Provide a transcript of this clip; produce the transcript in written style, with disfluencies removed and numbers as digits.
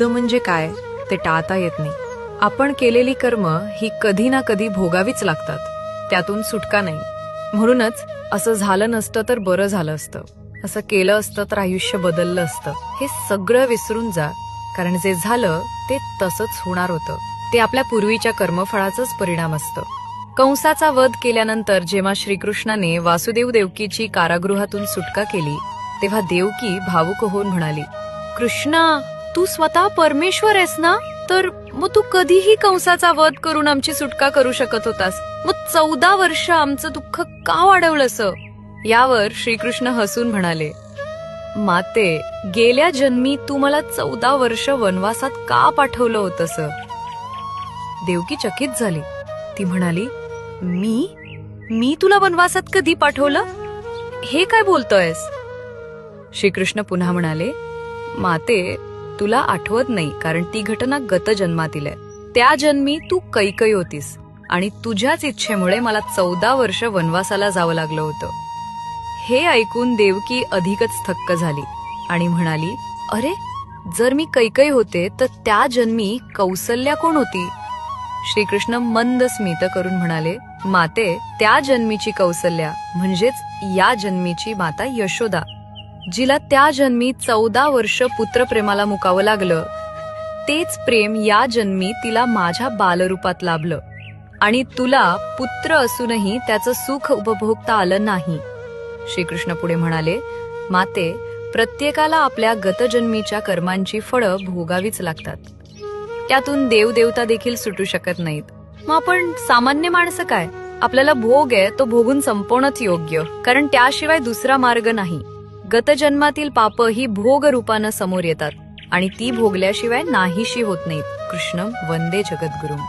म्हणजे काय ते टाळता येत नाही. आपण केलेली कर्म ही कधी ना कधी भोगावीच लागतात, त्यातून सुटका नाही. म्हणूनच असं झालं नसतं तर बरं झालं असतं, असं केलं असतं तर आयुष्य बदललं असतं, हे सगळं विसरून जा. कारण जे झालं ते तसंच होणार होतं. ते आपल्या पूर्वीच्या कर्मफळाचाच परिणाम असतं. कंसाचा वध केल्यानंतर जेव्हा श्रीकृष्णाने वासुदेव देवकीची कारागृहातून सुटका केली, तेव्हा देवकी भावुक होऊन म्हणाली, कृष्णा, तू स्वतः परमेश्वर आहेस ना, तर मग तू कधीही कंसाचा वध करून आमची सुटका करू शकत होतास. मग 14 वर्ष आमचं दुःख का वाढवलंस? यावर श्रीकृष्ण हसून म्हणाले, माते, गेल्या जन्मी तू मला 14 वर्ष वनवासात का पाठवलं होतंस? देवकी चकित झाली. ती म्हणाली, मी तुला वनवासात कधी पाठवलं? हे काय बोलतोयस? श्रीकृष्ण पुन्हा म्हणाले, माते, तुला आठवत नाही कारण ती घटना गत जन्मातील आहे. त्या जन्मी तू कैकई होतीस आणि तुझ्याच इच्छेमुळे मला 14 वर्ष वनवासाला जावं लागलं होतं. हे ऐकून देवकी अधिकच थक्क झाली आणि म्हणाली, अरे, जर मी कैकई होते तर त्या जन्मी कौसल्या कोण होती? श्रीकृष्ण मंद स्मित करून म्हणाले, माते, त्या जन्मीची कौसल्या म्हणजेच या जन्मीची माता यशोदा, जिला त्या जन्मी 14 वर्ष पुत्रप्रेमाला मुकावं लागलं, तेच प्रेम या जन्मी तिला माझ्या बालरूपात लाभलं आणि तुला पुत्र असूनही त्याचं सुख उपभोगता आलं नाही. श्रीकृष्ण पुढे म्हणाले, माते, प्रत्येकाला आपल्या गतजन्मीच्या कर्मांची फळं भोगावीच लागतात. त्यातून देवदेवता देखील सुटू शकत नाहीत. मग आपण सामान्य माणसं काय? आपल्याला भोग आहे तो भोगून संपवणंच योग्य, कारण त्याशिवाय दुसरा मार्ग नाही. गतजन्मातील पाप ही भोग रूपानं समोर येतात आणि ती भोगल्याशिवाय नाहीशी होत नाहीत. कृष्ण वंदे जगद्गुरुम.